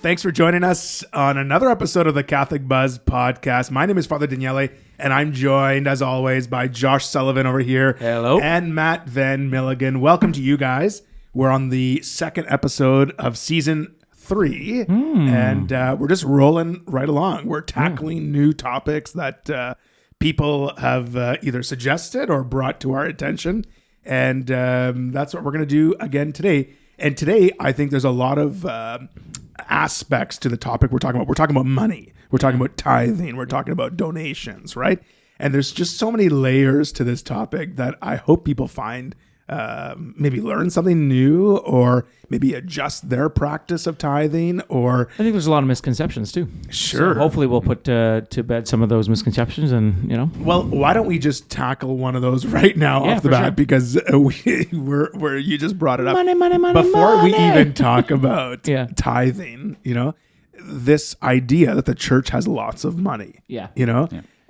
Thanks for joining us on another episode of the Catholic Buzz podcast. My name is Father Daniele, and I'm joined, as always, by Josh Sullivan over here. Hello. And Matt Van Milligan. Welcome to you guys. We're on the second episode of season 3, and we're just rolling right along. We're tackling new topics that people have either suggested or brought to our attention, and that's what we're going to do again today. And today, I think there's a lot of aspects to the topic we're talking about. We're talking about money. We're talking about tithing. We're talking about donations, right? And there's just so many layers to this topic that I hope people find maybe learn something new, or maybe adjust their practice of tithing, or... I think there's a lot of misconceptions too. Sure. So hopefully we'll put to bed some of those misconceptions and, Well, why don't we just tackle one of those right now off the bat? Sure. Because you just brought it up. Money, Before we even talk about tithing, this idea that the church has lots of money. Yeah.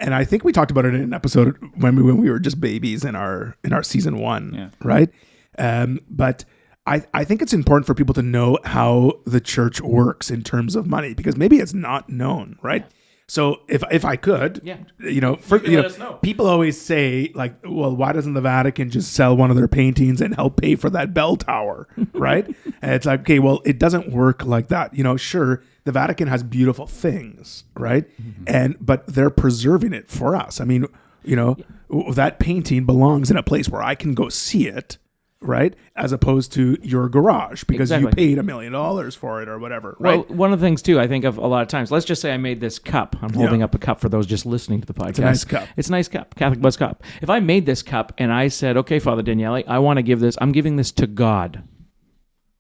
And I think we talked about it in an episode when we were just babies in our season 1, right? But I think it's important for people to know how the church works in terms of money, because maybe it's not known, right? Yeah. So if I could, let us know. People always say, like, well, why doesn't the Vatican just sell one of their paintings and help pay for that bell tower, right? And it's like, okay, well, it doesn't work like that. Sure, the Vatican has beautiful things, right? Mm-hmm. But they're preserving it for us. I mean, that painting belongs in a place where I can go see it, right? As opposed to your garage, because you paid $1 million for it or whatever, right? Well, one of the things too, I think of a lot of times, let's just say I made this cup. I'm holding up a cup for those just listening to the podcast. It's a nice cup. It's a nice cup, Catholic Buzz cup. If I made this cup and I said, okay, Father Daniele, I want to give this, I'm giving this to God.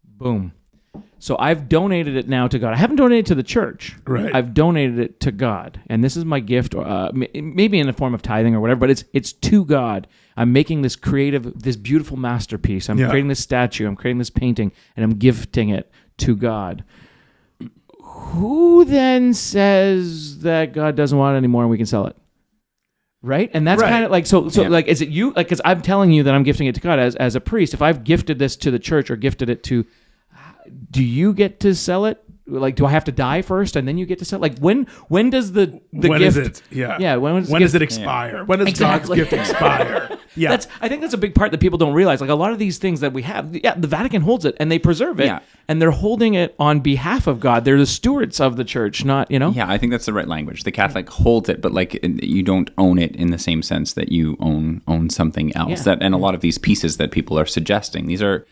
Boom. So I've donated it now to God. I haven't donated it to the church. Right. I've donated it to God. And this is my gift, maybe in the form of tithing or whatever, but it's to God. I'm making this beautiful masterpiece. I'm creating this statue. I'm creating this painting, and I'm gifting it to God. Who then says that God doesn't want it anymore and we can sell it? Right? And that's kind of like, like, is it you? Like, because I'm telling you that I'm gifting it to God as a priest. If I've gifted this to the church or gifted it to... Do you get to sell it? Like, do I have to die first and then you get to sell it? Like, when does the gift... When is it? Yeah. Yeah, when does it expire? Yeah. When does God's gift expire? Yeah. I think that's a big part that people don't realize. Like, a lot of these things that we have, the Vatican holds it and they preserve it, and they're holding it on behalf of God. They're the stewards of the church, not, Yeah, I think that's the right language. The Catholic holds it, but like, you don't own it in the same sense that you own something else. And a lot of these pieces that people are suggesting, these are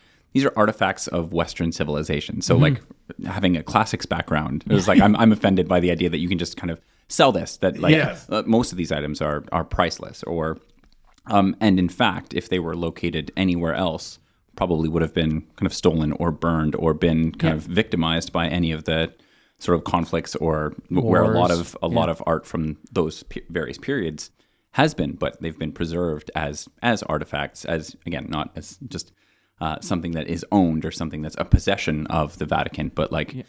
artifacts of Western civilization. So like having a classics background, it was like, I'm offended by the idea that you can just kind of sell this, that like most of these items are priceless, or, and in fact, if they were located anywhere else, probably would have been kind of stolen or burned or been kind of victimized by any of the sort of conflicts or wars, where a lot of art from those various periods has been, but they've been preserved as artifacts, as, again, not as just something that is owned or something that's a possession of the Vatican, but like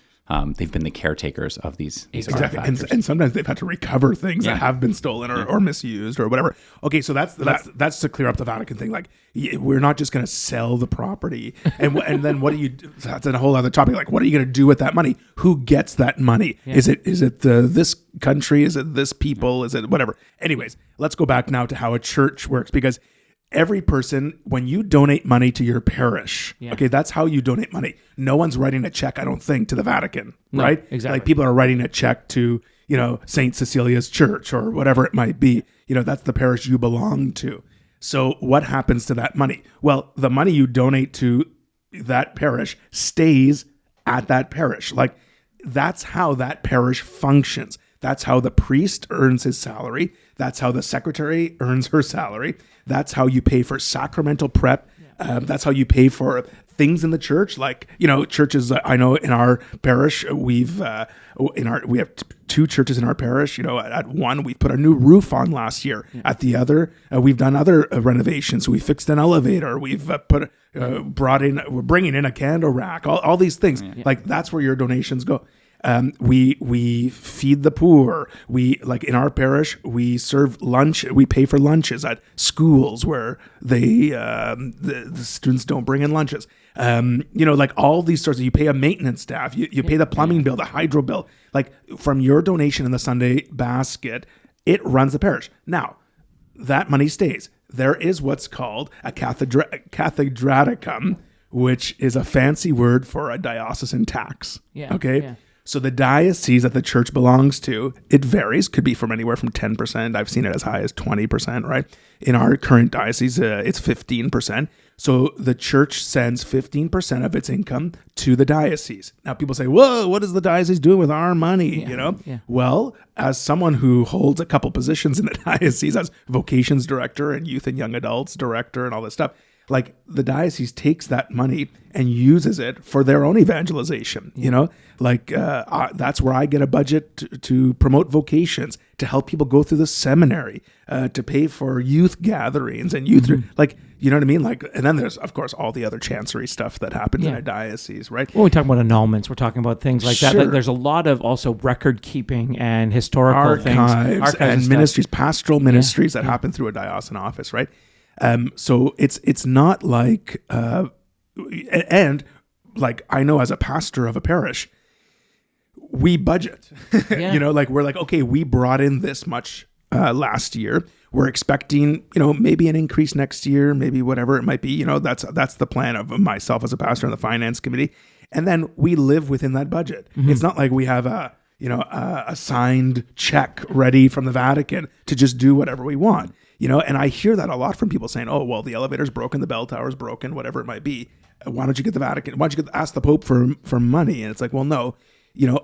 they've been the caretakers of these artifacts. And sometimes they've had to recover things that have been stolen or misused or whatever. Okay, so that's to clear up the Vatican thing. Like, we're not just going to sell the property, and then what do you? That's a whole other topic. Like, what are you going to do with that money? Who gets that money? Yeah. Is it this country? Is it this people? Is it whatever? Anyways, let's go back now to how a church works, because every person, when you donate money to your parish, okay, that's how you donate money. No one's writing a check, I don't think, to the Vatican, right? Exactly. Like, people are writing a check to, St. Cecilia's Church or whatever it might be. That's the parish you belong to. So what happens to that money? Well, the money you donate to that parish stays at that parish. Like, that's how that parish functions. That's how the priest earns his salary. That's how the secretary earns her salary. That's how you pay for sacramental prep. That's how you pay for things in the church. Like, churches, I know in our parish, we have 2 churches in our parish. At one, we put a new roof on last year. At the other, we've done other renovations. We fixed an elevator. We've we're bringing in a candle rack, all these things. Like, that's where your donations go. We feed the poor. We, like in our parish, we serve lunch. We pay for lunches at schools where the students don't bring in lunches. Like all these sorts of, you pay a maintenance staff, you pay the plumbing bill, the hydro bill, like from your donation in the Sunday basket, it runs the parish. Now, that money stays. There is what's called a cathedraticum, which is a fancy word for a diocesan tax. Yeah. Okay. Yeah. So the diocese that the church belongs to, it varies, could be from anywhere from 10%. I've seen it as high as 20%, right? In our current diocese, it's 15%. So the church sends 15% of its income to the diocese. Now people say, whoa, what is the diocese doing with our money? Yeah. Well, as someone who holds a couple positions in the diocese as vocations director and youth and young adults director and all this stuff, like the diocese takes that money and uses it for their own evangelization, that's where I get a budget to promote vocations, to help people go through the seminary, to pay for youth gatherings and youth, you know what I mean? Like, and then there's, of course, all the other chancery stuff that happens in a diocese, right? When we talk about annulments, we're talking about things like Sure. that. There's a lot of also record keeping and historical things. Archives and stuff. ministries, pastoral ministries that happen through a diocesan office, right? So it's not like, and like I know as a pastor of a parish, we budget, we're like, okay, we brought in this much last year. We're expecting, maybe an increase next year, maybe whatever it might be. That's the plan of myself as a pastor and the finance committee. And then we live within that budget. Mm-hmm. It's not like we have a signed check ready from the Vatican to just do whatever we want. And I hear that a lot from people saying, oh, well, the elevator's broken, the bell tower's broken, whatever it might be. Why don't you get the Vatican? Why don't you ask the Pope for money? And it's like, well, no,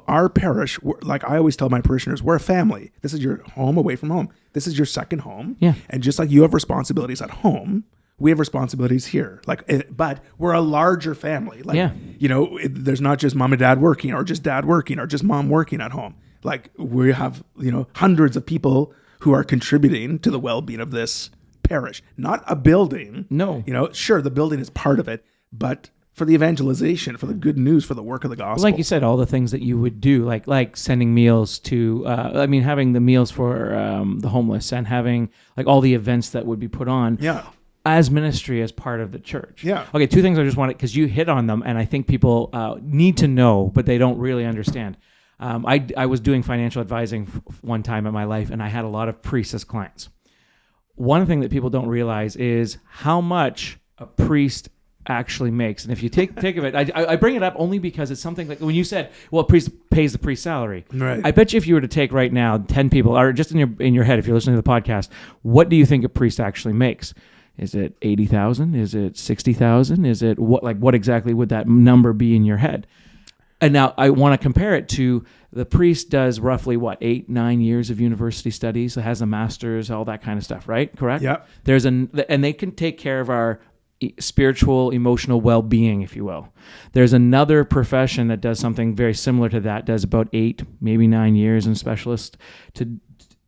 our parish, like I always tell my parishioners, we're a family. This is your home away from home. This is your second home. Yeah. And just like you have responsibilities at home, we have responsibilities here. But we're a larger family. There's not just mom and dad working or just dad working or just mom working at home. Like we have, hundreds of people who are contributing to the well-being of this parish, not a building. No. Sure, the building is part of it, but for the evangelization, for the good news, for the work of the gospel. Like you said, all the things that you would do, like sending meals to, having the meals for the homeless and having like all the events that would be put on. Yeah. As ministry, as part of the church. Yeah. Okay, two things I just wanted, because you hit on them, and I think people need to know, but they don't really understand. I was doing financial advising one time in my life, and I had a lot of priests as clients. One thing that people don't realize is how much a priest actually makes. And if you take of it, I bring it up only because it's something like when you said, well, a priest pays the priest salary. Right. I bet you if you were to take right now 10 people, or just in your head, if you're listening to the podcast, what do you think a priest actually makes? Is it 80,000? Is it 60,000? Is it what exactly would that number be in your head? And now I want to compare it to the priest does roughly 8-9 years of university studies, has a master's, all that kind of stuff, right? Correct? Yeah. And they can take care of our spiritual, emotional well-being, if you will. There's another profession that does something very similar to that, does about 8, maybe 9 years in specialist to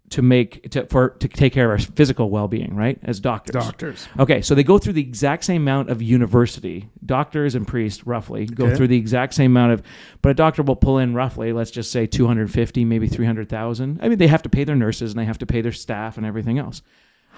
take care of our physical well-being, right? As doctors. Okay, so they go through the exact same amount of university. Doctors and priests roughly go through the exact same amount of, but a doctor will pull in roughly, let's just say 250, maybe 300,000. I mean, they have to pay their nurses and they have to pay their staff and everything else.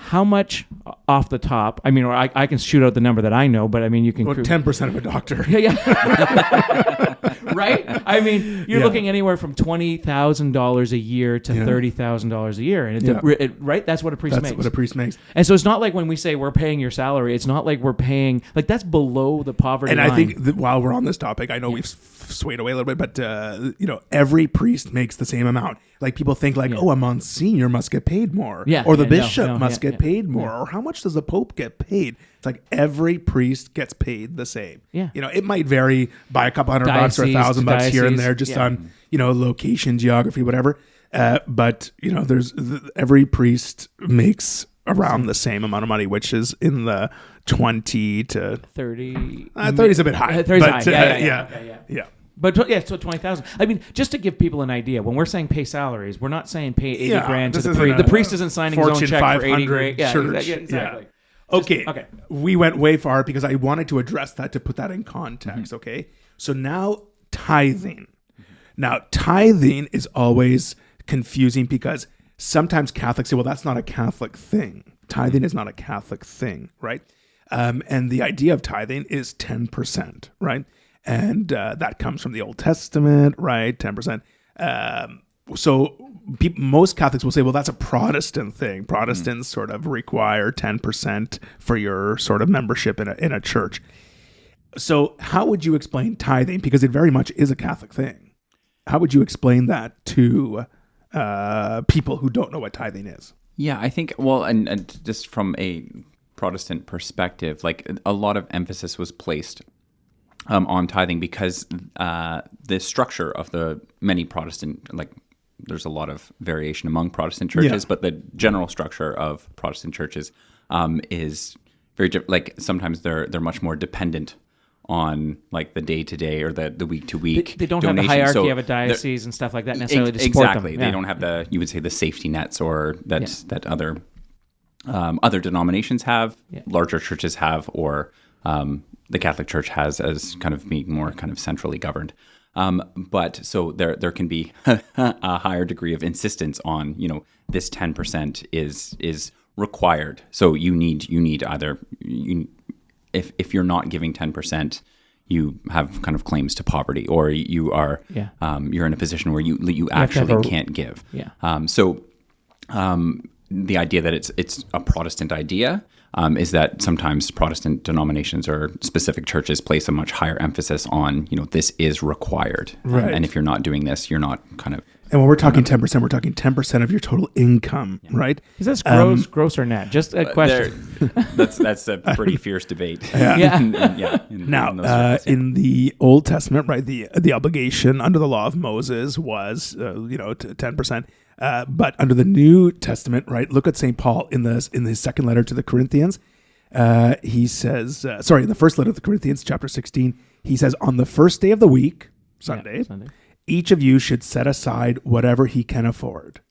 How much off the top? I mean, or I can shoot out the number that I know, but I mean, you can. Well, 10% of a doctor. Yeah. Right? I mean, you're looking anywhere from $20,000 a year to $30,000 a year, and right? That's what a priest makes. That's what a priest makes. And so it's not like when we say we're paying your salary. It's not like we're paying that's below the poverty line. And I think that while we're on this topic, I know we've swayed away a little bit, but every priest makes the same amount. Like people think a Monsignor must get paid more, or the bishop must get paid more, or how much does the Pope get paid? It's like every priest gets paid the same. Yeah. It might vary by a couple $100 or $1,000 here and there, just on location, geography, whatever. But there's every priest makes around the same amount of money, which is in the 20 to 30. 30 is a bit high. 30 is but, high. Yeah. But so 20,000. I mean, just to give people an idea, when we're saying pay salaries, we're not saying pay 80 grand to the priest. The priest isn't signing his own check for 80 grand. Yeah, exactly. Yeah. Okay. We went way far because I wanted to address that, to put that in context. Okay. So now tithing. Now tithing is always confusing because sometimes Catholics say, well, that's not a Catholic thing. Tithing is not a Catholic thing, right? And the idea of tithing is 10%, right? And that comes from the Old Testament, right? 10%. So most Catholics will say, well, that's a Protestant thing. Protestants sort of require 10% for your sort of membership in a church. So how would you explain tithing? Because it very much is a Catholic thing. How would you explain that to people who don't know what tithing is? Yeah, I think, well, and just from a Protestant perspective, like a lot of emphasis was placed on tithing because the structure of the many Protestant, like there's a lot of variation among Protestant churches, but the general structure of Protestant churches is very like sometimes they're much more dependent on like the day to day or the week to week. They don't have the hierarchy of a diocese and stuff like that necessarily to support them. They don't have you would say the safety nets or that other denominations have, larger churches have, or the Catholic Church has as kind of being more kind of centrally governed. But so there can be a higher degree of insistence on, this 10% is required. So you need either if you're not giving 10%, you have kind of claims to poverty, or you are you're in a position where you actually can't give. The idea that it's a Protestant idea is that sometimes Protestant denominations or specific churches place a much higher emphasis on, this is required. Right. And if you're not doing this, you're not kind of... And when we're talking 10%, we're talking 10% of your total income, right? Is this gross or net? Just a question. That's a pretty fierce debate. Now, in the Old Testament, right, the obligation under the law of Moses was, 10%. But under the New Testament, right, look at St. Paul in his second letter to the Corinthians. He says, in the first letter to the Corinthians, chapter 16, he says, on the first day of the week, Sunday. Each of you should set aside whatever he can afford,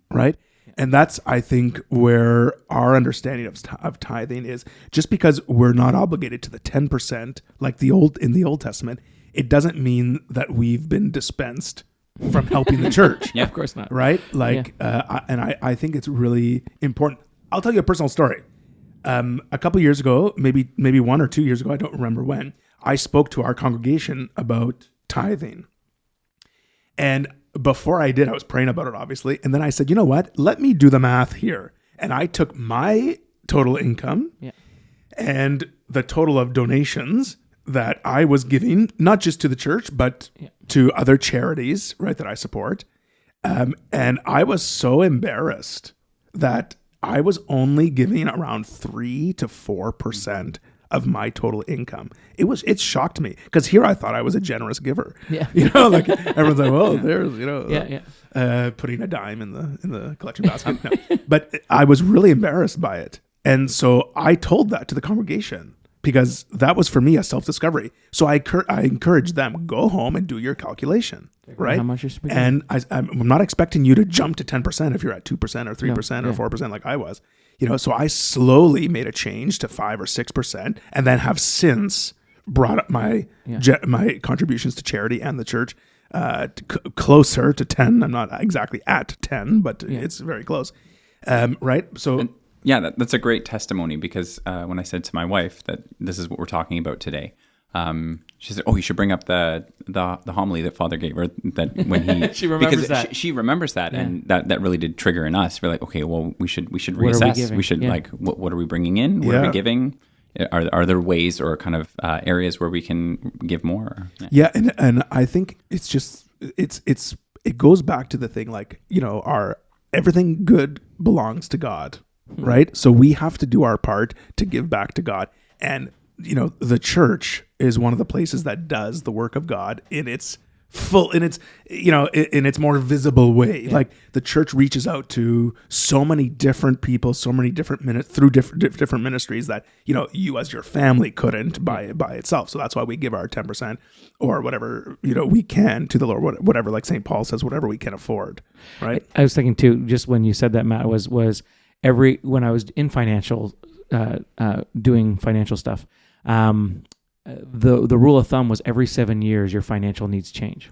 right? Yeah. And that's, I think, where our understanding of tithing is. Just because we're not obligated to the 10%, like in the Old Testament, it doesn't mean that we've been dispensed from helping the church. Yeah, of course not. Right? I think it's really important. I'll tell you a personal story. A couple years ago, maybe 1 or 2 years ago, I don't remember when, I spoke to our congregation about tithing. And before I did, I was praying about it, obviously. And then I said, you know what? Let me do the math here. And I took my total income and the total of donations that I was giving, not just to the church, but to other charities, right, that I support. And I was so embarrassed that I was only giving around 3 to 4% of my total income. It shocked me because here I thought I was a generous giver. Yeah. Like everyone's like, well, there's, putting a dime in the collection basket. No. But I was really embarrassed by it. And so I told that to the congregation because that was for me a self-discovery. So I encourage them, go home and do your calculation, right? How much you're spending. And I'm not expecting you to jump to 10% if you're at 2% or 3% or 4% like I was. So I slowly made a change to 5 or 6%, and then have since brought up my contributions to charity and the church closer to 10. I'm not exactly at 10, but it's very close, right? So that's a great testimony because when I said to my wife that this is what we're talking about today, she said, "Oh, you should bring up the homily that Father gave her." That when he she remembers that she remembers that, and that really did trigger in us. We're like, okay, well, we should reassess. We should like, what are we bringing in? What are we giving? Are there ways or kind of areas where we can give more? Yeah, and I think it's just it goes back to the thing like everything good belongs to God, right? So we have to do our part to give back to God. And the church is one of the places that does the work of God in its in its more visible way. Yeah. Like the church reaches out to so many different people, so many different through different ministries that you as your family couldn't by itself. So that's why we give our 10% or whatever we can to the Lord, whatever, like St. Paul says, whatever we can afford. Right. I was thinking too, just when you said that, Matt, was when I was in doing financial stuff. The rule of thumb was every 7 years your financial needs change.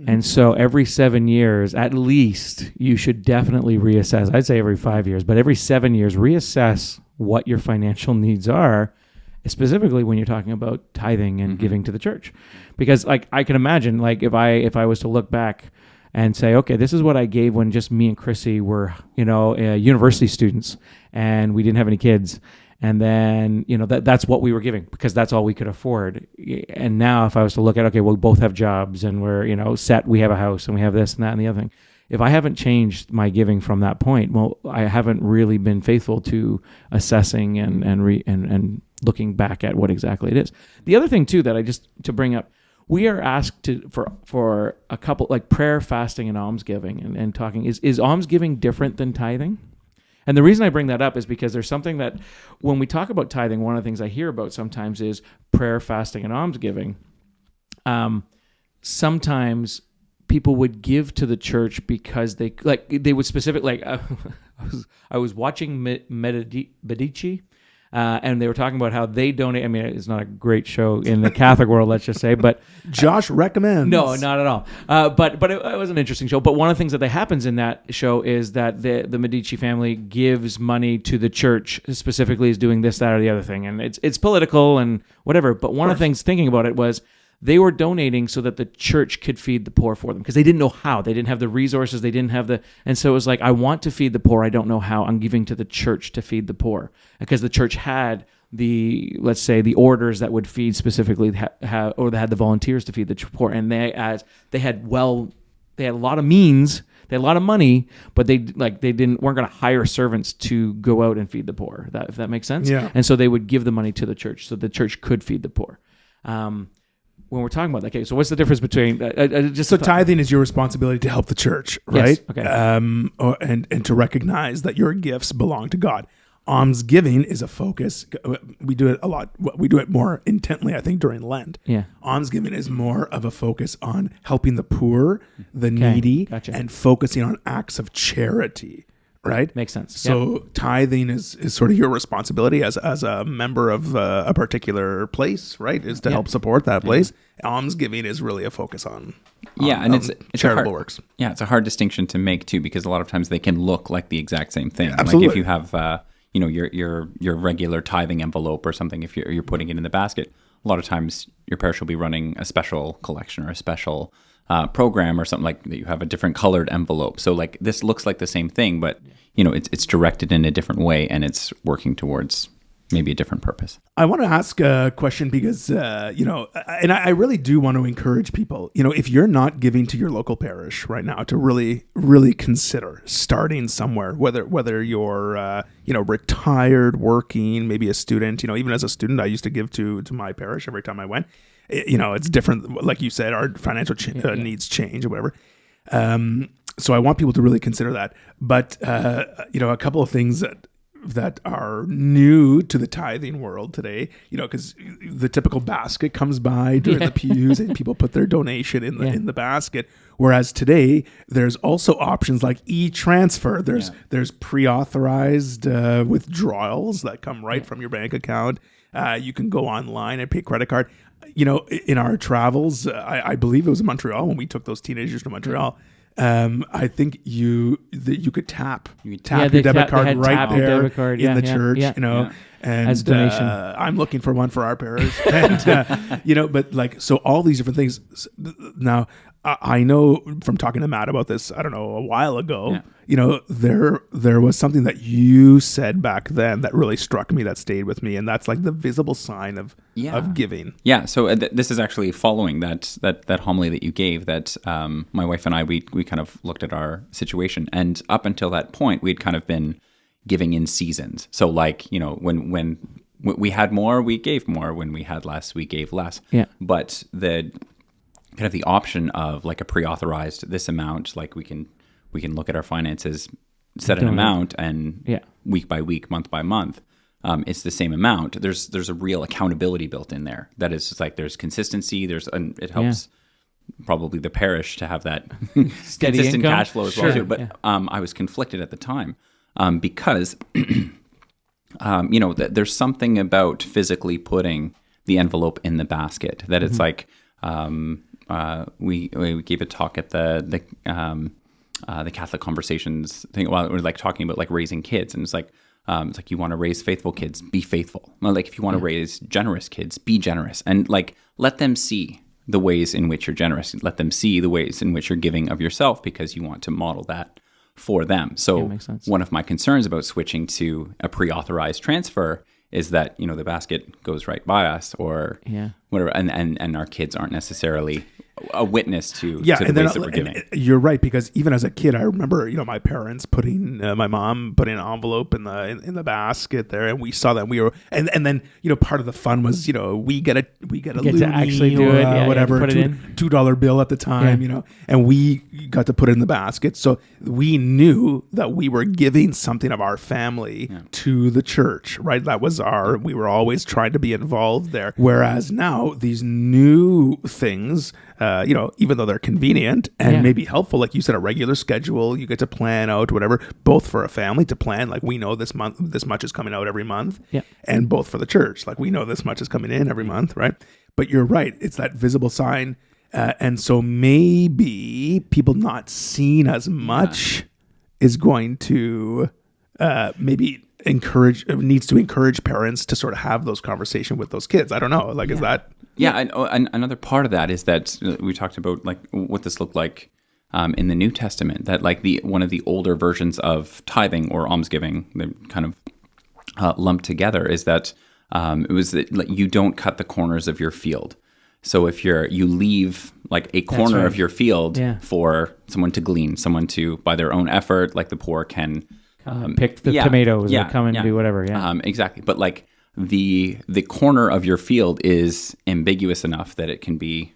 And so every 7 years, at least, you should definitely reassess. I'd say every 5 years, but every 7 years, reassess what your financial needs are, specifically when you're talking about tithing and giving to the church. Because like I can imagine, like if I was to look back and say, okay, this is what I gave when just me and Chrissy were, university students and we didn't have any kids. And then, that's what we were giving because that's all we could afford. And now if I was to look at, okay, well, we both have jobs and we're, set, we have a house and we have this and that and the other thing. If I haven't changed my giving from that point, well, I haven't really been faithful to assessing and looking back at what exactly it is. The other thing too that to bring up, we are asked for a couple like prayer, fasting, and almsgiving and talking. Is almsgiving different than tithing? And the reason I bring that up is because there's something that when we talk about tithing, one of the things I hear about sometimes is prayer, fasting, and almsgiving. Sometimes people would give to the church because they would specifically I was watching Medici. And they were talking about how they donate. I mean, it's not a great show in the Catholic world, let's just say, but Josh recommends. No, not at all. But it was an interesting show. But one of the things that happens in that show is that the Medici family gives money to the church, specifically is doing this, that, or the other thing, and it's political and whatever. But one of the things thinking about it was they were donating so that the church could feed the poor for them because they didn't know how. They didn't have the resources. They didn't have and so it was like, I want to feed the poor. I don't know how. I'm giving to the church to feed the poor because the church had let's say the orders that would feed specifically or they had the volunteers to feed the poor. And they had a lot of means. They had a lot of money, but they weren't going to hire servants to go out and feed the poor. If that makes sense. Yeah. And so they would give the money to the church so the church could feed the poor. When we're talking about that, okay, so what's the difference between tithing is your responsibility to help the church, right? Yes, okay. And to recognize that your gifts belong to God. Almsgiving is a focus. We do it a lot. We do it more intently, I think, during Lent. Yeah. Almsgiving is more of a focus on helping the poor, the needy, gotcha. and focusing on acts of charity. Right? Makes sense. So tithing is sort of your responsibility as a member of a particular place, right? Is to help support that place. Almsgiving is really a focus on it's charitable works. Yeah, it's a hard distinction to make too because a lot of times they can look like the exact same thing. Absolutely. Like if you have your regular tithing envelope or something, if you're putting it in the basket, a lot of times your parish will be running a special collection or a special program or something like that. You have a different colored envelope. So like this looks like the same thing, but it's directed in a different way and it's working towards maybe a different purpose. I want to ask a question because, and I really do want to encourage people, if you're not giving to your local parish right now, to really, really consider starting somewhere, whether you're, retired, working, maybe a student, even as a student, I used to give to my parish every time I went. It's different. Like you said, our financial needs change or whatever. So I want people to really consider that. But, a couple of things that are new to the tithing world today, because the typical basket comes by during the pews and people put their donation in the basket. Whereas today, there's also options like e-transfer. There's pre-authorized withdrawals that come right from your bank account. You can go online and pay credit card. In our travels, I believe it was in Montreal when we took those teenagers to Montreal. I think you could tap your debit card right there in the church, and as a donation. I'm looking for one for our parish, and but so all these different things. Now, I know from talking to Matt about this, I don't know, a while ago, there was something that you said back then that really struck me, that stayed with me. And that's like the visible sign of giving. Yeah. So this is actually following that homily that you gave, that my wife and I, we kind of looked at our situation. And up until that point, we'd kind of been giving in seasons. So like, when we had more, we gave more. When we had less, we gave less. Yeah. But kind of the option of like a pre-authorized this amount, like we can look at our finances, set an amount, and week by week, month by month, it's the same amount. There's a real accountability built in there. That is just like there's consistency. It helps probably the parish to have that steady consistent income. cash flow as well too. But I was conflicted at the time because there's something about physically putting the envelope in the basket that it's like. We gave a talk at the Catholic Conversations thing. Well, we were like talking about like raising kids, and it's like It's like you want to raise faithful kids, be faithful. Well, like if you want to raise generous kids, be generous, and like let them see the ways in which you're generous. Let them see the ways in which you're giving of yourself, because you want to model that for them. So makes sense. one of my concerns about switching to a pre-authorized transfer is that, the basket goes right by us or whatever, and our kids aren't necessarily a witness to the ways that we're giving. You're right, because even as a kid, I remember my parents putting my mom putting an envelope in the basket there, and we saw that and then part of the fun was we get a to actually do it, whatever put it in. $2 bill at the time, and we got to put it in the basket, so we knew that we were giving something of our family to the church, right? That was we were always trying to be involved there. Whereas now these new things, even though they're convenient and maybe helpful, like you said, a regular schedule, you get to plan out whatever, both for a family to plan, like we know this month, this much is coming out every month, and both for the church, like we know this much is coming in every month, right? But you're right, it's that visible sign. And so maybe people not seen as much is going to maybe needs to encourage parents to sort of have those conversations with those kids. I don't know. Like, is that... Yeah, and another part of that is that we talked about like what this looked like in the New Testament. That like one of the older versions of tithing or almsgiving, they're kind of lumped together, is that it was that like, you don't cut the corners of your field. So if you leave like a corner of your field for someone to glean, someone to by their own effort, like the poor can pick the tomatoes or come and do whatever. Exactly, but like. The corner of your field is ambiguous enough that it can be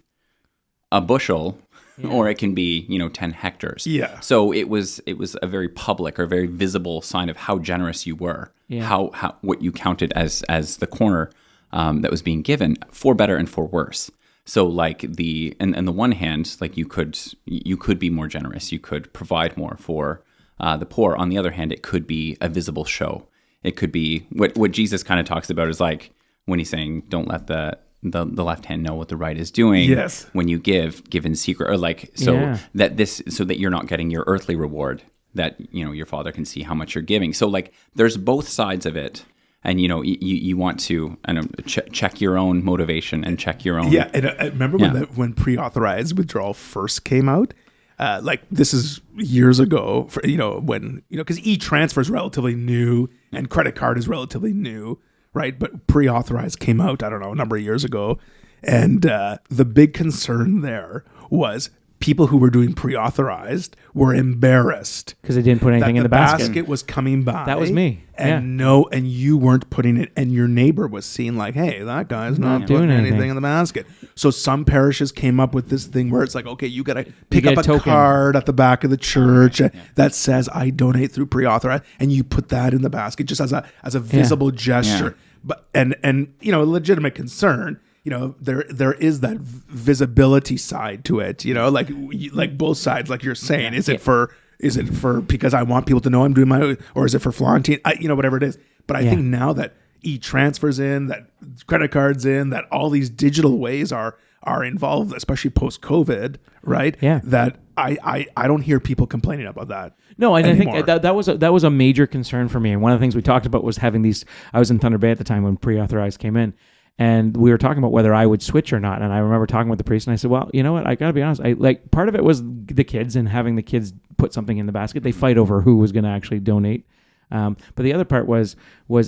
a bushel or it can be 10 hectares. Yeah. So it was a very public or very visible sign of how generous you were, how what you counted as the corner that was being given, for better and for worse. So like on the one hand, like you could be more generous, you could provide more for the poor. On the other hand, it could be a visible show. It could be what Jesus kind of talks about is like when he's saying, don't let the left hand know what the right is doing. Yes. When you give in secret, or like, so that you're not getting your earthly reward, that, your Father can see how much you're giving. So like there's both sides of it. And, you want to check your own motivation and check your own. Yeah. And I remember when pre-authorized withdrawal first came out. Like this is years ago, because e-transfer is relatively new and credit card is relatively new, right? But pre-authorized came out, I don't know, a number of years ago. And the big concern there was people who were doing pre-authorized were embarrassed because they didn't put anything in the basket. The basket was coming by. That was me. And and you weren't putting it, and your neighbor was seeing like, hey, that guy's not doing putting anything in the basket. So some parishes came up with this thing where it's like, okay, you got to pick up a card at the back of the church that says I donate through pre-authorized, and you put that in the basket just as a visible gesture. But and a legitimate concern. There is that visibility side to it, like both sides, like you're saying. Is it for because I want people to know I'm doing or is it for flaunting? Whatever it is. But I think now that e-transfers in, that credit cards in, that all these digital ways are involved, especially post-COVID, right? Yeah. That I don't hear people complaining about that. No, and anymore. I think that was a major concern for me. And one of the things we talked about was having these. I was in Thunder Bay at the time when pre-authorized came in. And we were talking about whether I would switch or not. And I remember talking with the priest, and I said, well, you know what? I got to be honest. Part of it was the kids and having the kids put something in the basket. They fight over who was going to actually donate. But the other part was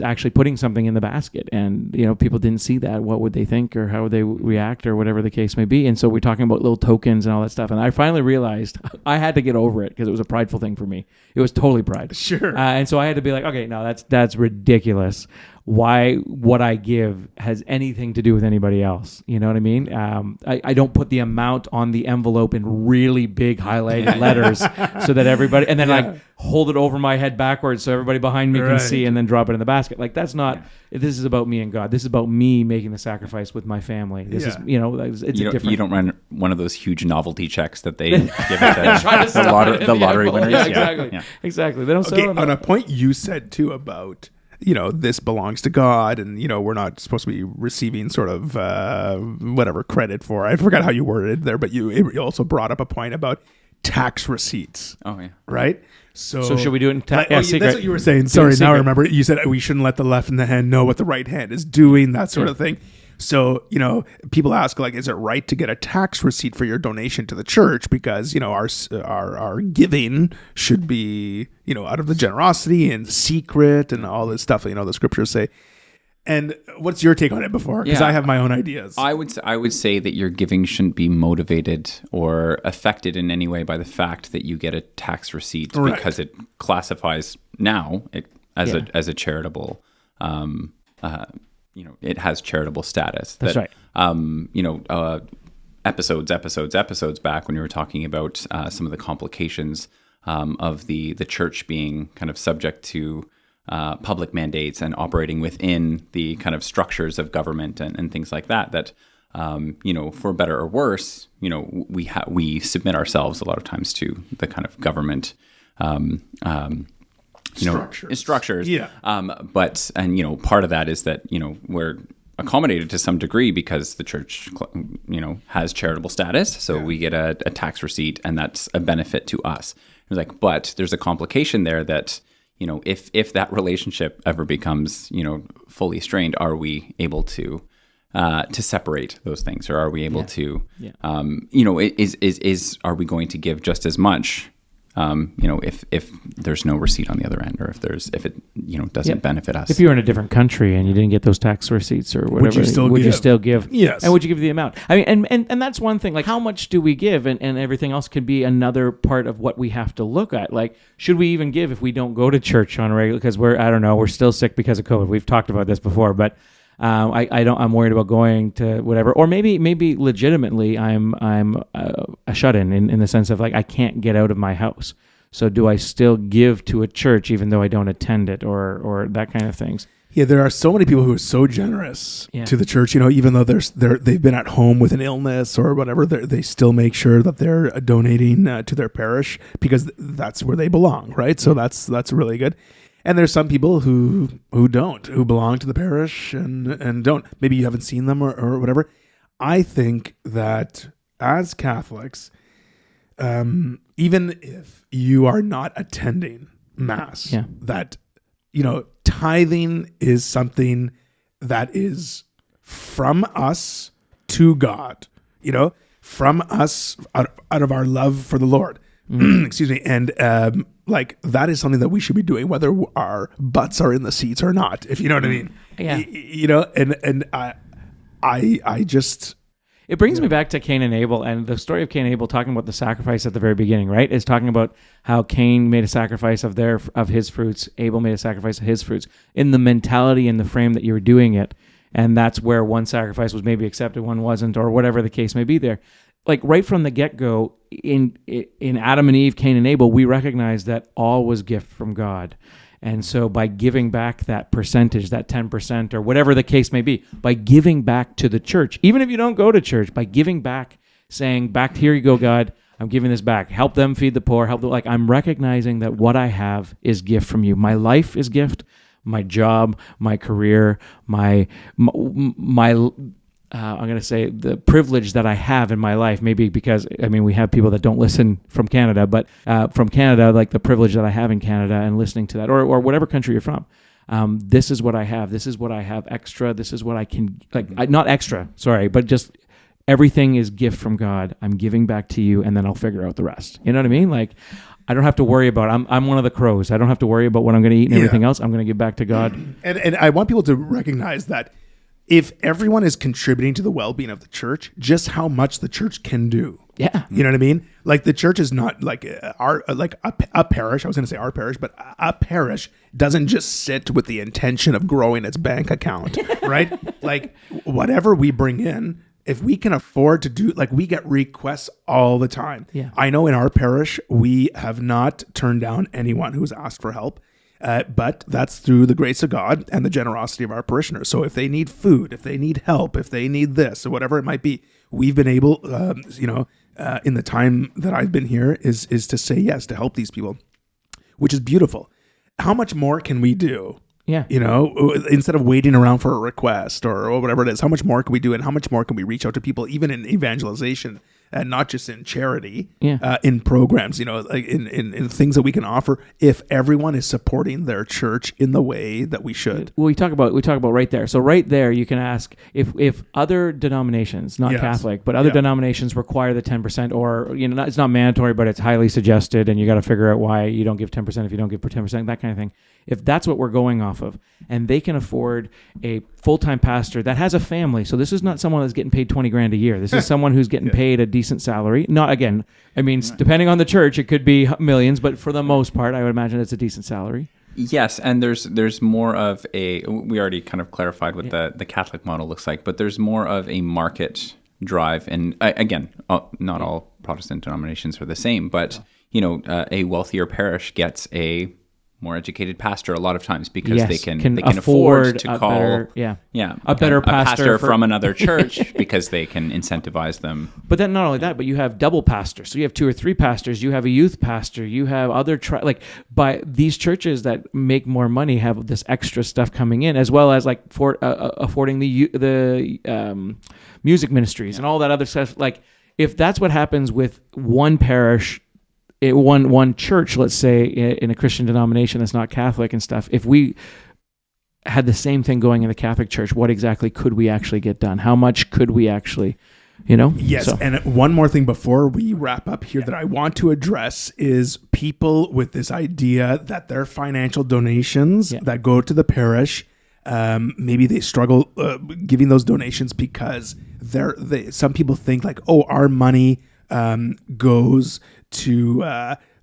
actually putting something in the basket. And, people didn't see that. What would they think or how would they react or whatever the case may be? And so we're talking about little tokens and all that stuff. And I finally realized I had to get over it because it was a prideful thing for me. It was totally pride. Sure. And so I had to be like, okay, no, that's ridiculous. Why what I give has anything to do with anybody else. You know what I mean? I don't put the amount on the envelope in really big highlighted letters so that everybody, and then hold it over my head backwards so everybody behind me can see, and then drop it in the basket. Like that's not, this is about me and God. This is about me making the sacrifice with my family. This is, it's a different. You don't run one of those huge novelty checks that they give at the lottery winners. Yeah, exactly. Yeah. Exactly. They don't sell them. On a point you said too about, this belongs to God, and we're not supposed to be receiving sort of whatever credit for. I forgot how you worded it there, but you also brought up a point about tax receipts, Oh yeah. right? So should we do it in that's secret? what you were saying. Sorry, now secret. I remember. You said we shouldn't let the left hand know what the right hand is doing, that sort of thing. So, people ask, like, is it right to get a tax receipt for your donation to the church? Because, our giving should be, out of the generosity and secret and all this stuff, the scriptures say. And what's your take on it before? Because I have my own ideas. I would say that your giving shouldn't be motivated or affected in any way by the fact that you get a tax receipt because it classifies as a charitable. It has charitable status. That's right. Episodes back when we were talking about some of the complications of the church being kind of subject to public mandates and operating within the kind of structures of government and things like that, for better or worse, we submit ourselves a lot of times to the kind of government structures. Yeah. But part of that is that, we're accommodated to some degree because the church, has charitable status. So we get a tax receipt, and that's a benefit to us. But there's a complication there that, if that relationship ever becomes, fully strained, are we able to separate those things, or are we able to, are we going to give just as much, if there's no receipt on the other end, or if it doesn't benefit us? If you're in a different country and you didn't get those tax receipts or whatever, would you still give? Yes. And would you give the amount? I mean, and that's one thing. Like, how much do we give? And everything else could be another part of what we have to look at. Like, should we even give if we don't go to church on a regular? Because we're still sick because of COVID. We've talked about this before, but. I'm worried about going to whatever, or maybe legitimately I'm a shut-in in the sense of, like, I can't get out of my house. So do I still give to a church even though I don't attend it, or that kind of things? Yeah, there are so many people who are so generous to the church, even though they've been at home with an illness or whatever, they still make sure that they're donating to their parish because that's where they belong, right? So that's really good. And there's some people who belong to the parish and don't. Maybe you haven't seen them or whatever. I think that as Catholics, even if you are not attending Mass, that, tithing is something that is from us to God, from us out of our love for the Lord. Excuse me. And that is something that we should be doing, whether our butts are in the seats or not, if you know what I mean. Yeah. And I just... It brings me back to Cain and Abel, and the story of Cain and Abel, talking about the sacrifice at the very beginning, right? Is talking about how Cain made a sacrifice of his fruits, Abel made a sacrifice of his fruits, in the mentality and the frame that you were doing it. And that's where one sacrifice was maybe accepted, one wasn't, or whatever the case may be there. Like, right from the get-go, in Adam and Eve, Cain and Abel, we recognize that all was gift from God. And so by giving back that percentage, that 10% or whatever the case may be, by giving back to the church, even if you don't go to church, by giving back, saying, back here you go, God, I'm giving this back. Help them feed the poor. I'm recognizing that what I have is gift from you. My life is gift. My job, my career, my I'm going to say the privilege that I have in my life, maybe because, we have people that don't listen from Canada, but from Canada, like the privilege that I have in Canada and listening to that, or whatever country you're from. This is what I have. This is what I have extra. This is what I can, not extra, sorry, but just everything is gift from God. I'm giving back to you, and then I'll figure out the rest. You know what I mean? Like, I don't have to worry about it. I'm one of the crows. I don't have to worry about what I'm going to eat and everything else. I'm going to give back to God. And I want people to recognize that if everyone is contributing to the well-being of the church, just how much the church can do. Yeah. You know what I mean? Like, the church is not like a parish. I was going to say our parish, but a parish doesn't just sit with the intention of growing its bank account, right? Like, whatever we bring in, if we can afford to do, we get requests all the time. Yeah. I know in our parish, we have not turned down anyone who's asked for help. But that's through the grace of God and the generosity of our parishioners. So if they need food, if they need help, if they need this or whatever it might be, we've been able, in the time that I've been here is to say yes, to help these people, which is beautiful. How much more can we do? Yeah. Instead of waiting around for a request or whatever it is, how much more can we do, and how much more can we reach out to people, even in evangelization, and not just in charity, Yeah. in programs, like in things that we can offer, if everyone is supporting their church in the way that we should. Well, we talk about right there. So right there, you can ask if other denominations, not Yes. Catholic, but other denominations require the 10%, or it's not mandatory, but it's highly suggested, and you got to figure out why you don't give 10% if you don't give 10%, that kind of thing. If that's what we're going off of, and they can afford a full-time pastor that has a family, so this is not someone that's getting paid $20,000 a year. This is someone who's getting paid a decent salary. Not again, I mean, depending on the church, it could be millions, but for the most part, I would imagine it's a decent salary. Yes, and there's more of a, we already kind of clarified what the Catholic model looks like, but there's more of a market drive. And again, not all Protestant denominations are the same, but a wealthier parish gets a more educated pastor a lot of times because they can afford to call a better pastor from another church because they can incentivize them. But then not only that, but you have double pastors. So you have 2 or 3 pastors. You have a youth pastor. You have other by these churches that make more money have this extra stuff coming in, as well as affording the music ministries and all that other stuff. Like if that's what happens with one parish. One church, let's say, in a Christian denomination that's not Catholic and stuff, if we had the same thing going in the Catholic Church, what exactly could we actually get done? How much could we actually, Yes, So. and one more thing before we wrap up here that I want to address is people with this idea that their financial donations that go to the parish, maybe they struggle giving those donations because some people think like, oh, our money goes to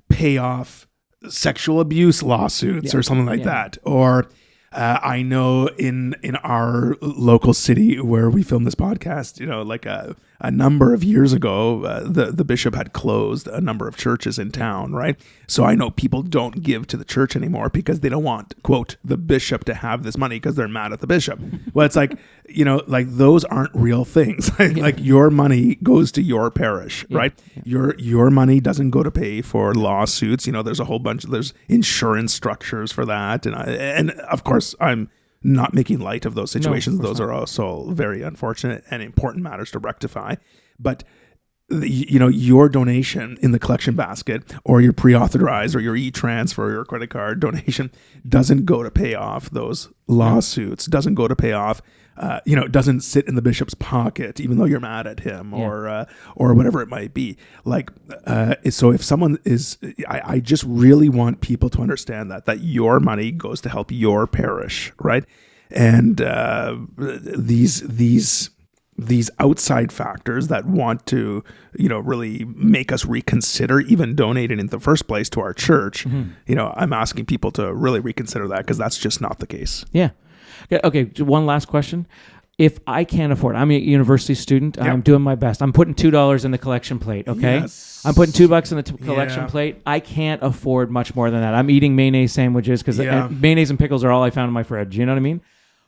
pay off sexual abuse lawsuits or something like that. Or I know in our local city where we film this podcast, like a number of years ago, the bishop had closed a number of churches in town, right? So I know people don't give to the church anymore because they don't want, quote, the bishop to have this money because they're mad at the bishop. Well, it's like, like those aren't real things. Like your money goes to your parish, right? Your money doesn't go to pay for lawsuits. There's a whole bunch there's insurance structures for that. And of course, I'm not making light of those situations. Those are also very unfortunate and important matters to rectify. But your donation in the collection basket or your pre-authorized or your e-transfer or your credit card donation doesn't go to pay off those lawsuits, doesn't go to pay off, doesn't sit in the bishop's pocket, even though you're mad at him or whatever it might be. So if someone is, I just really want people to understand that your money goes to help your parish, right? And these outside factors that want to, really make us reconsider even donating in the first place to our church, I'm asking people to really reconsider that because that's just not the case. Yeah. Okay. One last question. If I can't afford, I'm a university student. I'm doing my best. I'm putting $2 in the collection plate. Okay. Yes. I'm putting $2 in the collection plate. I can't afford much more than that. I'm eating mayonnaise sandwiches because mayonnaise and pickles are all I found in my fridge. You know what I mean?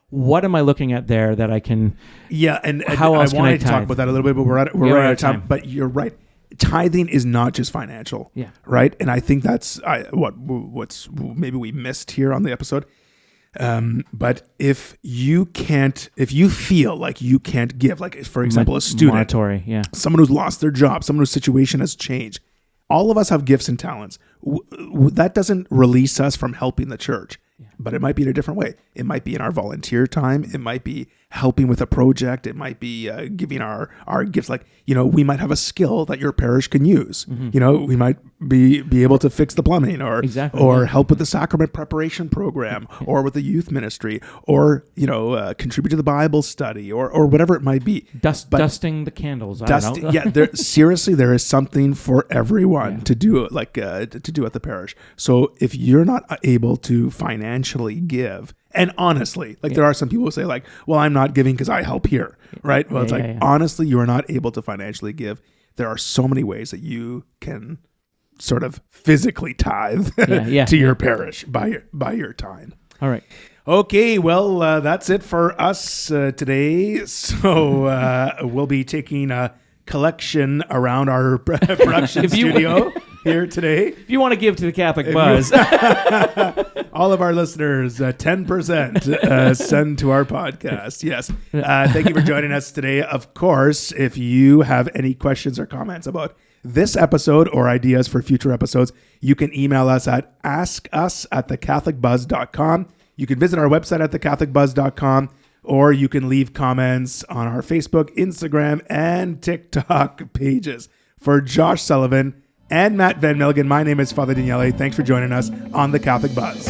What am I looking at there that I can? Yeah, and how else I can I wanted to talk about that a little bit, but we're out of time. But you're right. Tithing is not just financial. Yeah. Right. And I think that's what's maybe we missed here on the episode. But if you feel like you can't give, like for example, a student, monetary, someone who's lost their job, someone whose situation has changed, all of us have gifts and talents. That doesn't release us from helping the church. But it might be in a different way. It might be in our volunteer time. It might be helping with a project. It might be giving our gifts. Like, we might have a skill that your parish can use. Mm-hmm. We might be able to fix the plumbing or help with the sacrament preparation program or with the youth ministry or, contribute to the Bible study or whatever it might be. Dusting the candles. I don't know. Yeah, seriously, there is something for everyone to do, to do at the parish. So if you're not able to financially give, and honestly, there are some people who say well, I'm not giving because I help here, right? Well, honestly, you are not able to financially give. There are so many ways that you can sort of physically tithe to your parish by your time. All right. Okay, well, that's it for us today. So we'll be taking a collection around our production studio. here today. If you want to give to the Catholic Buzz, all of our listeners, 10% send to our podcast. Yes. Thank you for joining us today. Of course, if you have any questions or comments about this episode or ideas for future episodes, you can email us at askus@thecatholicbuzz.com. You can visit our website at thecatholicbuzz.com, or you can leave comments on our Facebook, Instagram, and TikTok pages. For Josh Sullivan and Matt Van Milligan, my name is Father Daniele. Thanks for joining us on The Catholic Buzz.